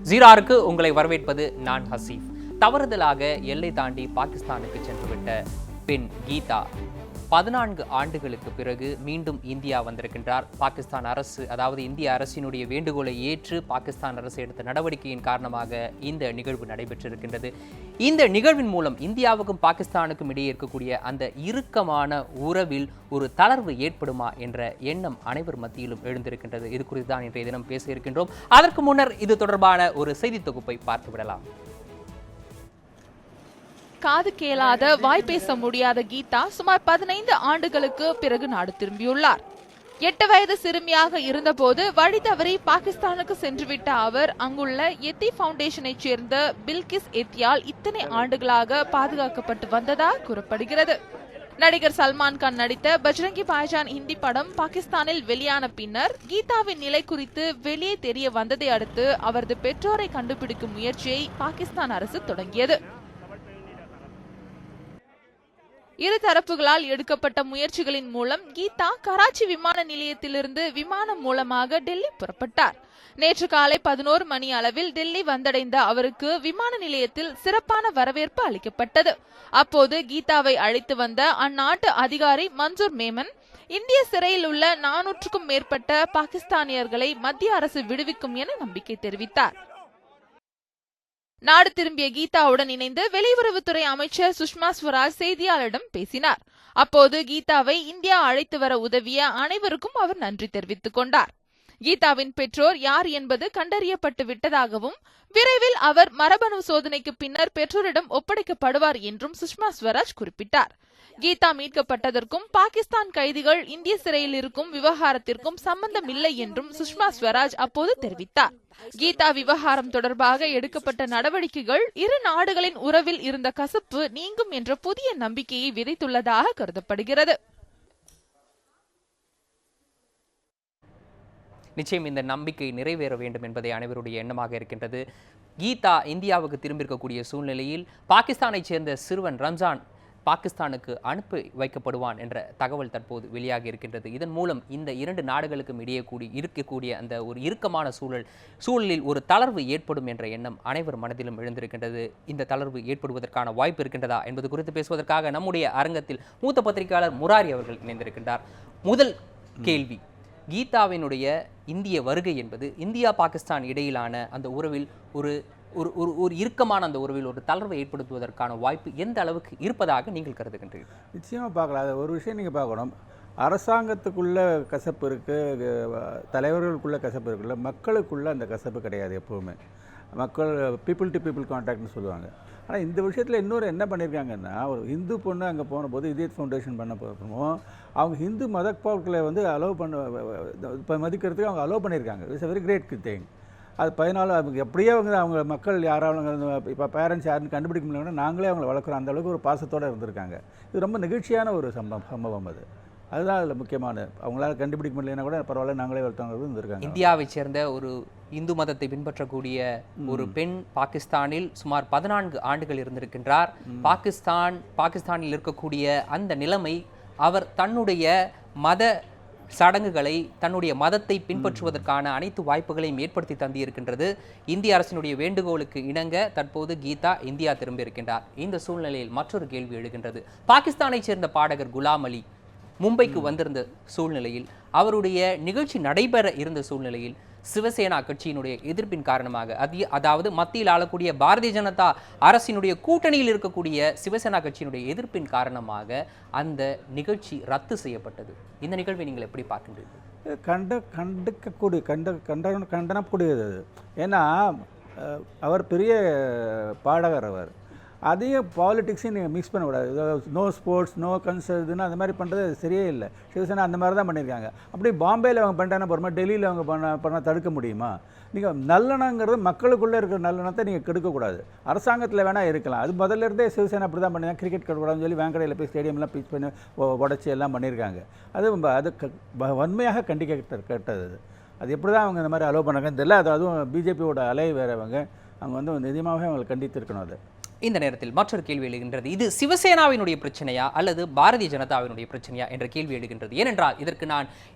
ஜீராருக்கு உங்களை வரவேற்பது நான் ஹசீஃப். தவறுதலாக எல்லை தாண்டி பாகிஸ்தானுக்கு சென்றுவிட்ட பெண் கீதா 14 ஆண்டுகளுக்கு பிறகு மீண்டும் இந்தியா வந்திருக்கின்றார். பாகிஸ்தான் அரசு, அதாவது இந்திய அரசினுடைய வேண்டுகோளை ஏற்று பாகிஸ்தான் அரசு எடுத்த நடவடிக்கையின் காரணமாக இந்த நிகழ்வு நடைபெற்றிருக்கின்றது. இந்த நிகழ்வின் மூலம் இந்தியாவுக்கும் பாகிஸ்தானுக்கும் இடையே இருக்கக்கூடிய அந்த இறுக்கமான உறவில் ஒரு தளர்வு ஏற்படுமா என்ற எண்ணம் அனைவர் மத்தியிலும் எழுந்திருக்கின்றது. இது குறித்து தான் இன்றைய தினம் பேச இருக்கின்றோம். அதற்கு முன்னர் இது தொடர்பான ஒரு செய்தி தொகுப்பை பார்த்து விடலாம். காது கேளாத, வாய் பேச முடியாத கீதா சுமார் 15 ஆண்டுகளுக்கு பிறகு நாடு திரும்பியுள்ளார். 8 வயது சிறுமியாக இருந்தபோது வழி தவறி பாகிஸ்தானுக்கு சென்றுவிட்ட அவர் அங்குள்ள எத்தி பவுண்டேஷனை சேர்ந்த பில்கிஸ் எத்தியால் இத்தனை ஆண்டுகளாக பாதுகாக்கப்பட்டு வந்ததாக கூறப்படுகிறது. நடிகர் சல்மான் கான் நடித்த பஜ்ரங்கி பாய்ஜான் ஹிந்தி படம் பாகிஸ்தானில் வெளியான பின்னர் கீதாவின் நிலை குறித்து வெளியே தெரிய வந்ததை அடுத்து அவரது பெற்றோரை கண்டுபிடிக்கும் முயற்சியை பாகிஸ்தான் அரசு தொடங்கியது. இரு தரப்புகளால் எடுக்கப்பட்ட முயற்சிகளின் மூலம் கீதா கராச்சி விமான நிலையத்திலிருந்து விமானம் மூலமாக டெல்லி புறப்பட்டார். நேற்று காலை 11 மணி அளவில் டெல்லி வந்தடைந்த அவருக்கு விமான நிலையத்தில் சிறப்பான வரவேற்பு அளிக்கப்பட்டது. அப்போது கீதாவை அழைத்து வந்த அந்நாட்டு அதிகாரி மன்சூர் மேமன் இந்திய சிறையில் உள்ள 400க்கும் மேற்பட்ட பாகிஸ்தானியர்களை மத்திய அரசு விடுவிக்கும் என நம்பிக்கை தெரிவித்தார். நாடு திரும்பிய கீதாவுடன் இணைந்து வெளியுறவுத்துறை அமைச்சர் சுஷ்மா ஸ்வராஜ் செய்தியாளரிடம் பேசினார். அப்போது கீதாவை இந்தியா அழைத்து வர உதவிய அனைவருக்கும் அவர் நன்றி தெரிவித்துக் கொண்டார். கீதாவின் பெற்றோர் யார் என்பது கண்டறியப்பட்டு விட்டதாகவும் விரைவில் அவர் மரபணு சோதனைக்கு பின்னர் பெற்றோரிடம் ஒப்படைக்கப்படுவார் என்றும் சுஷ்மா ஸ்வராஜ் குறிப்பிட்டார். கீதா மீட்கப்பட்டதற்கும் பாகிஸ்தான் கைதிகள் இந்திய சிறையில் இருக்கும் விவகாரத்திற்கும் சம்பந்தம் இல்லை என்றும் சுஷ்மா ஸ்வராஜ் அப்போது தெரிவித்தார். கீதா விவகாரம் தொடர்பாக எடுக்கப்பட்ட நடவடிக்கைகள் இரு நாடுகளின் உறவில் இருந்த கசப்பு நீங்கும் என்ற புதிய நம்பிக்கையை விதைத்துள்ளதாக கருதப்படுகிறது. நிச்சயம் இந்த நம்பிக்கை நிறைவேற வேண்டும் என்பதை அனைவருடைய எண்ணமாக இருக்கின்றது. கீதா இந்தியாவுக்கு திரும்பியிருக்கக்கூடிய சூழ்நிலையில் பாகிஸ்தானைச் சேர்ந்த சிறுவன் ரம்ஜான் பாகிஸ்தானுக்கு அனுப்பி வைக்கப்படுவான் என்ற தகவல் தற்போது வெளியாகி இருக்கின்றது. இதன் மூலம் இந்த இரண்டு நாடுகளுக்கும் இடையே இருக்கக்கூடிய அந்த ஒரு இறுக்கமான சூழலில் ஒரு தளர்வு ஏற்படும் என்ற எண்ணம் அனைவர் மனதிலும் எழுந்திருக்கின்றது. இந்த தளர்வு ஏற்படுவதற்கான வாய்ப்பு இருக்கின்றதா என்பது குறித்து பேசுவதற்காக நம்முடைய அரங்கத்தில் மூத்த பத்திரிகையாளர் முராரி அவர்கள் இணைந்திருக்கின்றார். முதல் கேள்வி, கீதாவினுடைய இந்திய வருகை என்பது இந்தியா பாகிஸ்தான் இடையிலான அந்த உறவில் ஒரு இறுக்கமான அந்த உறவில் ஒரு தளர்வை ஏற்படுத்துவதற்கான வாய்ப்பு எந்த அளவுக்கு இருப்பதாக நீங்கள் கருதுகின்றீர்கள்? நிச்சயமாக பார்க்கலாம். அது ஒரு விஷயம் நீங்கள் பார்க்கணும். அரசாங்கத்துக்குள்ள கசப்பு இருக்குது, தலைவர்களுக்குள்ள கசப்பு இருக்குல்ல, மக்களுக்குள்ள அந்த கசப்பு கிடையாது. எப்போவுமே மக்கள் பீப்புள் டு பீப்புள் கான்டாக்ட்னு சொல்லுவாங்க. ஆனால் இந்த விஷயத்தில் இன்னொரு என்ன பண்ணியிருக்காங்கன்னா, ஒரு ஹிந்து பொண்ணு அங்கே போன போது இதே ஃபவுண்டேஷன் பண்ண போகிறோமோ அவங்க ஹிந்து மதப்பாக்களை அலோவ் இப்போ மதிக்கிறதுக்கு அவங்க அலோவ் பண்ணியிருக்காங்க. It's a very great thing. அது 14 அவங்க எப்படியே அவங்க மக்கள் யாராவது இப்போ பேரண்ட்ஸ் யாருன்னு கண்டுபிடிக்க முடியலன்னா நாங்களே அவங்களை வளர்க்குறோம். அந்தளவுக்கு ஒரு பாசத்தோடு இருந்திருக்காங்க. இது ரொம்ப நெகிழ்ச்சியான ஒரு சம்பவம். அதுதான் அதில் முக்கியமான. அவங்களால கண்டுபிடிக்க முடியலன்னா கூட பரவாயில்ல, நாங்களே வளர்த்தவங்க இருந்திருக்காங்க. இந்தியாவை சேர்ந்த ஒரு இந்து மதத்தை பின்பற்றக்கூடிய ஒரு பெண் பாகிஸ்தானில் சுமார் 14 ஆண்டுகள் இருந்திருக்கின்றார். பாகிஸ்தானில் இருக்கக்கூடிய அந்த நிலைமை அவர் தன்னுடைய மத சடங்குகளை, தன்னுடைய மதத்தை பின்பற்றுவதற்கான அனைத்து வாய்ப்புகளையும் ஏற்படுத்தி தந்திருக்கின்றது. இந்திய அரசினுடைய வேண்டுகோளுக்கு இணங்க தற்போது கீதா இந்தியா திரும்பியிருக்கின்றார். இந்த சூழ்நிலையில் மற்றொரு கேள்வி எழுகின்றது. பாகிஸ்தானை சேர்ந்த பாடகர் குலாம் அலி மும்பைக்கு வந்திருந்த சூழ்நிலையில், அவருடைய நிகழ்ச்சி நடைபெற இருந்த சூழ்நிலையில் சிவசேனா கட்சியினுடைய எதிர்ப்பின் காரணமாக, அதாவது மத்தியில் ஆளக்கூடிய பாரதிய ஜனதா அரசினுடைய கூட்டணியில் இருக்கக்கூடிய சிவசேனா கட்சியினுடைய எதிர்ப்பின் காரணமாக அந்த நிகழ்ச்சி ரத்து செய்யப்பட்டது. இந்த நிகழ்வை நீங்கள் எப்படி பார்க்கின்றீர்கள்? கண்டனக்கூடியது. ஏன்னா அவர் பெரிய பாடகர். அவர் அதையும் பாலிட்டிக்ஸையும் நீங்கள் மிக்ஸ் பண்ணக்கூடாது. நோ ஸ்போர்ட்ஸ், நோ கன்சர்ட்னு அந்த மாதிரி பண்ணுறது சரியே இல்லை. சிவசேனா அந்த மாதிரி தான் பண்ணியிருக்காங்க. அப்படி பாம்பேயில் அவங்க பண்ணிட்டாங்கன்னா போகிறோமா, டெல்லியில் அவங்க பண்ண தடுக்க முடியுமா? நீங்கள் நல்லெண்ணங்கிறது மக்களுக்குள்ளே இருக்கிற நல்லெண்ணத்தை நீங்கள் கெடுக்கக்கூடாது. அரசாங்கத்தில் வேணால் இருக்கலாம். அது முதல்ல இருந்தே சிவசேனா அப்படி தான் பண்ணியிருக்காங்க. கிரிக்கெட் கட்டக்கூடாதுன்னு சொல்லி வேங்கடையில் போய் ஸ்டேடியம்லாம் பிச் பண்ணி உடச்சி எல்லாம் பண்ணியிருக்காங்க. அது வன்மையாக கண்டிக்கப்பட்டது. அது எப்படி தான் அவங்க இந்த மாதிரி அலோவ் பண்ணாங்கன்னு தெரியல. அதுவும் பிஜேபியோட அலை வேறவங்க அவங்க நிஜமாகவே அவங்களை கண்டித்து இருக்கணும். அது இந்த நேரத்தில் மற்றொரு கேள்வி எழுகின்றது. இது சிவசேனாவினுடைய பிரச்சனையா அல்லது பாரதிய ஜனதாவினுடைய பிரச்சனையா என்ற கேள்வி எழுகின்றது. ஏனென்றால் இதற்கு நான்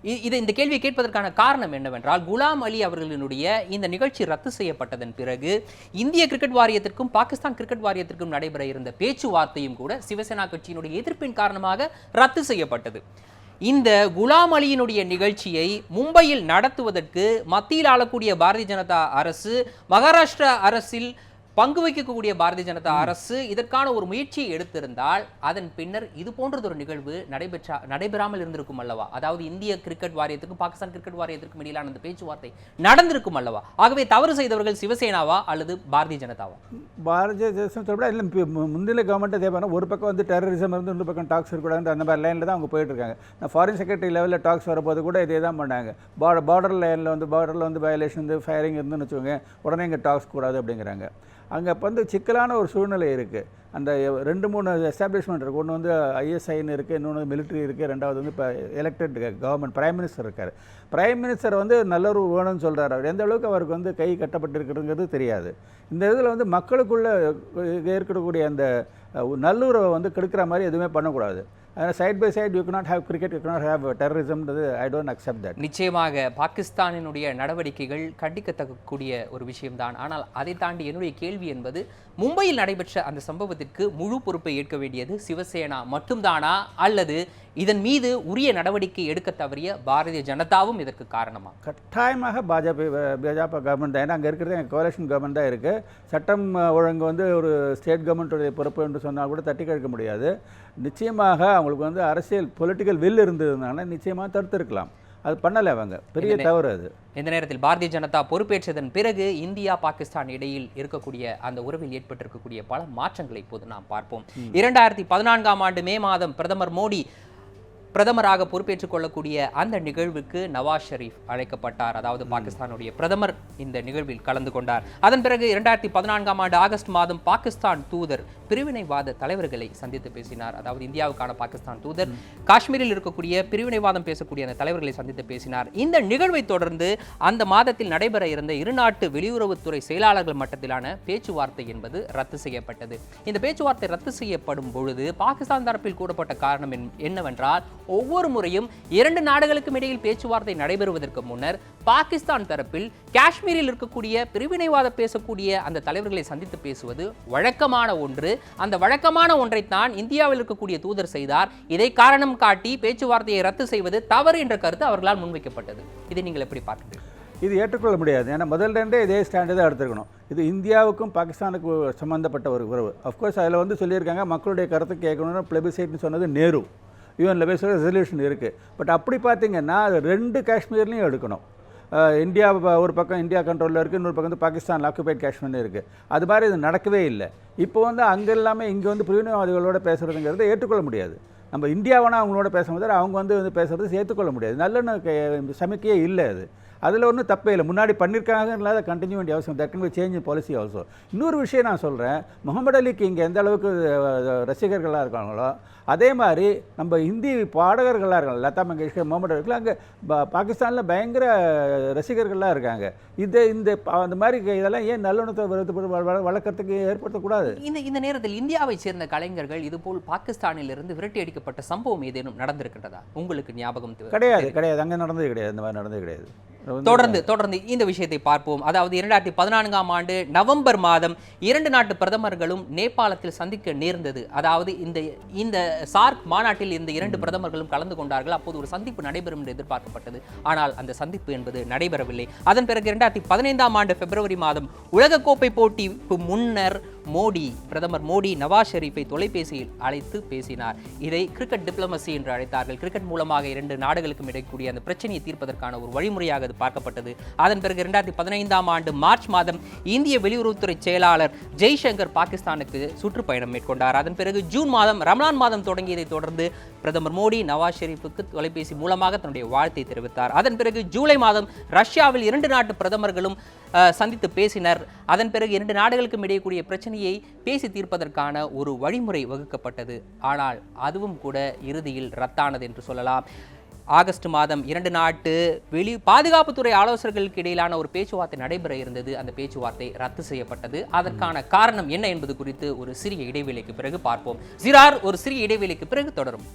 இந்த கேள்வியை கேட்பதற்கான காரணம் என்னவென்றால், குலாம் அலி அவர்களினுடைய இந்த நிகழ்ச்சி ரத்து செய்யப்பட்டதன் பிறகு இந்திய கிரிக்கெட் வாரியத்திற்கும் பாகிஸ்தான் கிரிக்கெட் வாரியத்திற்கும் நடைபெற இருந்த பேச்சுவார்த்தையும் கூட சிவசேனா கட்சியினுடைய எதிர்ப்பின் காரணமாக ரத்து செய்யப்பட்டது. இந்த குலாம் அலியினுடைய நிகழ்ச்சியை மும்பையில் நடத்துவதற்கு மத்தியில் ஆளக்கூடிய பாரதிய ஜனதா அரசு, மகாராஷ்டிரா அரசில் பங்கு வைக்கக்கூடிய பாரதிய ஜனதா அரசு இதற்கான ஒரு முயற்சியை எடுத்திருந்தால் அதன் பின்னர் இது போன்றதொரு நிகழ்வு நடைபெறாமல் இருந்திருக்கும் அல்லவா? அதாவது இந்திய கிரிக்கெட் வாரியத்துக்கும் பாகிஸ்தான் கிரிக்கெட் வாரியத்திற்கும் இடையிலான அந்த பேச்சுவார்த்தை நடந்திருக்கும் அல்லவா? ஆகவே தவறு செய்தவர்கள் சிவசேனாவா அல்லது பாரதிய ஜனதாவா? பாரதிய ஜனதா இல்லை, முந்தின கவர்மெண்ட் அதே மாதிரி ஒரு பக்கம் வந்து டெரரிசம் இருந்து இன்னொரு பக்கம் டாக்ஸ் இருக்கக்கூடாது, அந்த மாதிரி லைனில் தான் அவங்க போயிட்டு இருக்காங்க. நான் ஃபாரின் செக்ரட்டரி லெவலில் டாக்ஸ் வரப்போது கூட இதே தான் பண்ணாங்க. பார்டர் லைனில் வந்து வயலேஷன் வந்து ஃபயரிங் இருந்துன்னு வச்சுக்கோங்க, உடனே இங்கே டாக்ஸ் கூடாது அப்படிங்கிறாங்க. அங்கே இப்போ வந்து சிக்கலான ஒரு சூழ்நிலை இருக்குது. அந்த 2-3 எஸ்டாப்ளிஷ்மெண்ட் இருக்குது. ஒன்று வந்து ஐஎஸ்ஐன்னு இருக்குது, இன்னொன்று மிலிட்ரி இருக்குது, ரெண்டாவது வந்து இப்போ எலெக்டட் கவர்மெண்ட் பிரைம் மினிஸ்டர் இருக்கார். பிரைம் மினிஸ்டர் வந்து நல்லுறவு வேணும்னு சொல்கிறார். அவர் எந்த அளவுக்கு அவருக்கு வந்து கை கட்டப்பட்டிருக்குங்கிறது தெரியாது. இந்த இதில் வந்து மக்களுக்குள்ளே ஏற்படக்கூடிய அந்த நல்லுறவை வந்து கெடுக்கிற மாதிரி எதுவுமே பண்ணக்கூடாது. Side by side you cannot have cricket, you cannot have terrorism. I don't accept that. நிச்சயமாக பாகிஸ்தானினுடைய நடவடிக்கைகள் கண்டிக்கத்தக்கூடிய ஒரு விஷயம்தான். ஆனால் அதை தாண்டி என்னுடைய கேள்வி என்பது, மும்பையில் நடைபெற்ற அந்த சம்பவத்திற்கு முழு பொறுப்பை ஏற்க வேண்டியது சிவசேனா மட்டும்தானா அல்லது இதன் மீது உரிய நடவடிக்கை எடுக்க தவறிய பாரதிய ஜனதாவும் இதற்கு காரணமா? கட்டாயமாக பாஜக கவர்மெண்ட் தான். ஏன்னா அங்கே இருக்கிறது எங்கள் கோலேஷன் கவர்மெண்ட் தான் இருக்குது. சட்டம் ஒழுங்கு வந்து ஒரு ஸ்டேட் கவர்மெண்ட்டுடைய பொறுப்பு என்று சொன்னால் கூட தட்டி கழிக்க முடியாது. நிச்சயமாக அவங்களுக்கு வந்து அரசியல் பொலிட்டிக்கல் வில் இருந்ததுனால நிச்சயமாக தடுத்திருக்கலாம். அது பண்ணலை, அவங்க பெரிய தவறு அது. இந்த நேரத்தில் பாரதிய ஜனதா பொறுப்பேற்றதன் பிறகு இந்தியா பாகிஸ்தான் இடையில் இருக்கக்கூடிய அந்த உறவில் ஏற்பட்டிருக்கக்கூடிய பல மாற்றங்களை இப்போது நாம் பார்ப்போம். 2014ஆம் ஆண்டு மே மாதம் பிரதமர் மோடி பிரதமராக பொறுப்பேற்றுக் கொள்ளக்கூடிய அந்த நிகழ்வுக்கு நவாஸ் ஷெரீப் அழைக்கப்பட்டார். அதாவது பாகிஸ்தானுடைய பிரதமர் இந்த நிகழ்வில் கலந்து கொண்டார். அதன் பிறகு 2014ஆம் ஆண்டு ஆகஸ்ட் மாதம் பாகிஸ்தான் தூதர் பிரிவினைவாத தலைவர்களை சந்தித்து பேசினார். அதாவது இந்தியாவுக்கான பாகிஸ்தான் தூதர் காஷ்மீரில் இருக்கக்கூடிய பிரிவினைவாதம் பேசக்கூடிய அந்த தலைவர்களை சந்தித்து பேசினார். இந்த நிகழ்வை தொடர்ந்து அந்த மாதத்தில் நடைபெற இருந்த இருநாட்டு வெளியுறவுத்துறை செயலாளர்கள் மட்டத்திலான பேச்சுவார்த்தை என்பது ரத்து செய்யப்பட்டது. இந்த பேச்சுவார்த்தை ரத்து செய்யப்படும் பொழுது பாகிஸ்தான் தரப்பில் கூறப்பட்ட காரணம் என்னவென்றால், ஒவ்வொரு முறையும் 2 நாடுகளுக்கும் இடையில் பேச்சுவார்த்தை நடைபெறுவதற்கு முன்னர் பாகிஸ்தான் தரப்பில் காஷ்மீரில் இருக்கக்கூடிய பிரிவினைவாத பேசக்கூடிய அந்த தலைவர்களை சந்தித்து பேசுவது வழக்கமான ஒன்று. அந்த வழக்கமான ஒன்றைத்தான் இந்தியாவில் இருக்கக்கூடிய தூதர் செய்தார். இதை காரணம் காட்டி பேச்சுவார்த்தையை ரத்து செய்வது தவறு என்ற கருத்து அவர்களால் முன்வைக்கப்பட்டது. இதை நீங்கள் எப்படி பார்க்கிறீர்கள்? இது ஏற்றுக்கொள்ள முடியாது. ஏன்னா முதல்லேருந்தே இதே ஸ்டாண்டு தான் எடுத்துக்கணும். இது இந்தியாவுக்கும் பாகிஸ்தானுக்கும் சம்மந்தப்பட்ட ஒரு உறவு. அஃப்கோர்ஸ் அதில் வந்து சொல்லியிருக்காங்க, மக்களுடைய கருத்து கேட்கணும்னு பிளபிசைட்னு சொன்னது நேரு. யூஎன்ல பேசுகிற ரெசல்யூஷன் இருக்குது. பட் அப்படி பார்த்தீங்கன்னா அது 2 காஷ்மீர்லையும் எடுக்கணும். இந்தியா ஒரு பக்கம் இந்தியா கண்ட்ரோலில் இருக்குது, இன்னொரு பக்கம் வந்து பாகிஸ்தான் ஆக்குபைட் காஷ்மீர்னு இருக்குது. அது மாதிரி இது நடக்கவே இல்லை. இப்போ வந்து அங்கே எல்லாமே இங்கே வந்து பிரிவினைவாதிகளோட பேசுகிறதுங்கிறத ஏற்றுக்கொள்ள முடியாது. நம்ம இந்தியாவானா அவங்களோட பேசும்போது அவங்க வந்து பேசுகிறது ஏற்றுக்கொள்ள முடியாது. நல்ல சமிக்கையே இல்லை அது. அதில் ஒன்றும் தப்பே இல்லை. முன்னாடி பண்ணியிருக்காங்கன்றத கண்டினியூ வேண்டிய அவசியம். That can be change in policy also. இன்னொரு விஷயம் நான் சொல்கிறேன், முகமது அலிக்கு இங்கே எந்த அளவுக்கு ரசிகர்களாக இருக்காங்களோ அதே மாதிரி நம்ம ஹிந்தி பாடகர்களாக இருக்காங்க. லதா மங்கேஷ்கர், முகமது அலிக்கு அங்கே பாகிஸ்தானில் பயங்கர ரசிகர்கள்லாம் இருக்காங்க. அந்த மாதிரி இதெல்லாம் ஏன் நல்லுணத்தை வளர்க்கறதுக்கு ஏற்படுத்தக்கூடாது? இந்த நேரத்தில் இந்தியாவை சேர்ந்த கலைஞர்கள் இதுபோல் பாகிஸ்தானிலிருந்து விரட்டி அடிக்கப்பட்ட சம்பவம் ஏதேனும் நடந்திருக்கின்றதா? உங்களுக்கு ஞாபகம்? கிடையாது. அங்கே நடந்தது கிடையாது. இந்த மாதிரி நடந்தது கிடையாது. தொடர்ந்து இந்த விஷயத்தை பார்ப்போம். அதாவது 2014ஆம் ஆண்டு நவம்பர் மாதம் 2 நாட்டு பிரதமர்களும் நேபாளத்தில் சந்திக்க நேர்ந்தது. அதாவது இந்த சார்க் மாநாட்டில் இந்த 2 பிரதமர்களும் கலந்து கொண்டார்கள். அப்போது ஒரு சந்திப்பு நடைபெறும் என்று எதிர்பார்க்கப்பட்டது. ஆனால் அந்த சந்திப்பு என்பது நடைபெறவில்லை. அதன் பிறகு 2015ஆம் ஆண்டு பிப்ரவரி மாதம் உலகக்கோப்பை போட்டிக்கு முன்னர் பிரதமர் மோடி நவாஸ் ஷெரீப்பை தொலைபேசியில் அழைத்து பேசினார். இதை கிரிக்கெட் டிப்ளமசி என்று அழைத்தார்கள். கிரிக்கெட் மூலமாக 2 நாடுகளுக்கும் இடையக்கூடிய அந்த பிரச்சனையை தீர்ப்பதற்கான ஒரு வழிமுறையாக அது பார்க்கப்பட்டது. அதன் பிறகு 2015ஆம் ஆண்டு மார்ச் மாதம் இந்திய வெளியுறவுத்துறை செயலாளர் ஜெய்சங்கர் பாகிஸ்தானுக்கு சுற்றுப்பயணம் மேற்கொண்டார். அதன் பிறகு ஜூன் மாதம் ரமலான் மாதம் தொடங்கியதை தொடர்ந்து பிரதமர் மோடி நவாஸ் ஷெரீப்புக்கு தொலைபேசி மூலமாக தன்னுடைய வாழ்த்தை தெரிவித்தார். அதன் பிறகு ஜூலை மாதம் ரஷ்யாவில் 2 நாட்டு பிரதமர்களும் சந்தித்து பேசினர். அதன் பிறகு 2 நாடுகளுக்கும் இடையக்கூடிய பிரச்சனையை பேசி தீர்ப்பதற்கான ஒரு வழிமுறை வகுக்கப்பட்டது. ஆனால் அதுவும் கூட இறுதியில் ரத்தானது என்று சொல்லலாம். ஆகஸ்ட் மாதம் 2 நாட்டு பாதுகாப்புத்துறை ஆலோசகர்களுக்கு இடையிலான ஒரு பேச்சுவார்த்தை நடைபெற இருந்தது. அந்த பேச்சுவார்த்தை ரத்து செய்யப்பட்டது. அதற்கான காரணம் என்ன என்பது குறித்து ஒரு சிறிய இடைவேளைக்கு பிறகு பார்ப்போம். ஜிரார் ஒரு சிறிய இடைவேளைக்கு பிறகு தொடரும்.